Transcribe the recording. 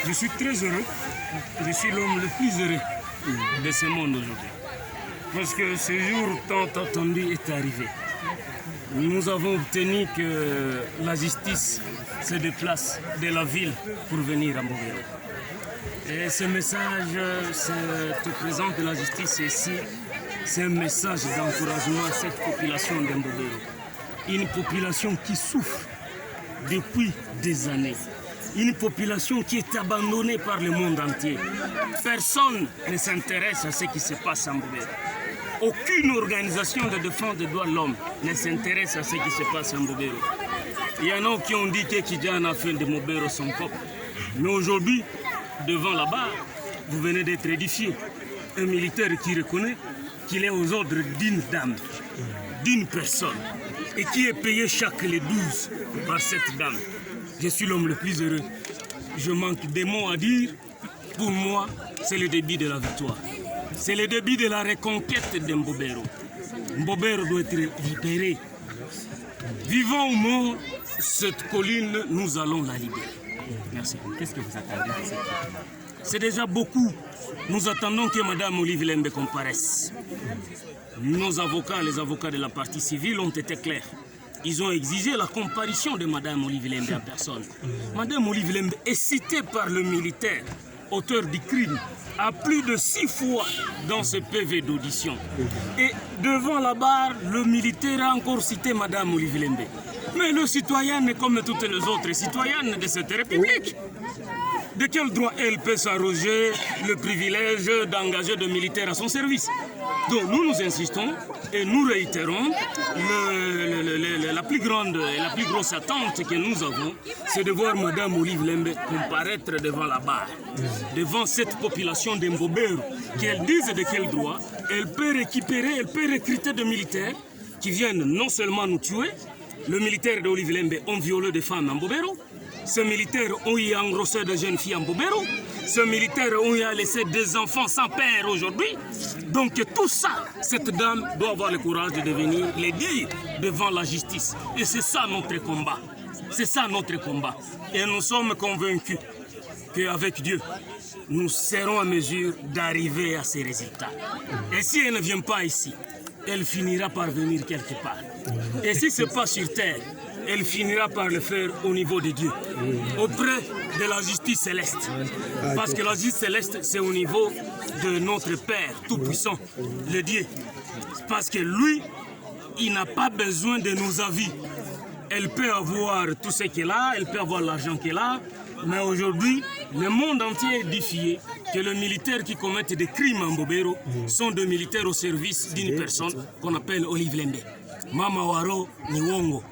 Je suis très heureux. Je suis l'homme le plus heureux de ce monde aujourd'hui. Parce que ce jour tant attendu est arrivé. Nous avons obtenu que la justice se déplace de la ville pour venir à Mbobero. Et ce message te présente de la justice ici. C'est un message d'encouragement à cette population de Mbobero. Une population qui souffre depuis des années. Une population qui est abandonnée par le monde entier. Personne ne s'intéresse à ce qui se passe à Mbobero. Aucune organisation de défense des droits de l'homme ne s'intéresse à ce qui se passe à Mbobero. Il y en a qui ont dit que Kidjana a fait de Mbobero son peuple. Mais aujourd'hui, devant la barre, vous venez d'être édifié. Un militaire qui reconnaît qu'il est aux ordres d'une dame, d'une personne, et qui est payé chaque les 12 par cette dame. Je suis l'homme le plus heureux. Je manque des mots à dire. Pour moi, c'est le début de la victoire. C'est le début de la reconquête de Mbobero. Mbobero doit être libéré. Vivant ou mort, cette colline, nous allons la libérer. Merci. Qu'est-ce que vous attendez de cette? C'est déjà beaucoup. Nous attendons que Mme Olive Lembe comparaisse. Nos avocats, les avocats de la partie civile ont été clairs. Ils ont exigé la comparution de Mme Olive Lembe en personne. Mme Olive Lembe est citée par le militaire, auteur du crime, à plus de 6 fois dans ce PV d'audition. Et devant la barre, le militaire a encore cité Mme Olive Lembe. Mais le citoyen est comme toutes les autres citoyennes de cette République. De quel droit elle peut s'arroger le privilège d'engager des militaires à son service? Donc nous insistons et nous réitérons la plus grosse attente que nous avons, c'est de voir Mme Olive Lembe comparaître devant la barre, devant cette population de Mbobero, qu'elle dise de quel droit elle peut récupérer, elle peut recruter des militaires qui viennent non seulement nous tuer. Le militaire d'Olive Lembe ont violé des femmes en Mbobero. Ces militaires ont y engrossé des jeunes filles en Mbobero. Ces militaires ont y laissé des enfants sans père aujourd'hui. Donc tout ça, cette dame doit avoir le courage de devenir les dire devant la justice. Et c'est ça notre combat. C'est ça notre combat. Et nous sommes convaincus qu'avec Dieu, nous serons en mesure d'arriver à ces résultats. Et si elle ne vient pas ici, elle finira par venir quelque part. Et si ce n'est pas sur terre, elle finira par le faire au niveau de Dieu, auprès de la justice céleste. Parce que la justice céleste, c'est au niveau de notre Père Tout-Puissant, le Dieu. Parce que lui, il n'a pas besoin de nos avis. Elle peut avoir tout ce qu'elle a, elle peut avoir l'argent qu'elle a, mais aujourd'hui, le monde entier est édifié que les militaires qui commettent des crimes en Mbobero sont des militaires au service d'une personne qu'on appelle Olive Lembe. Mama Waro ni uongo.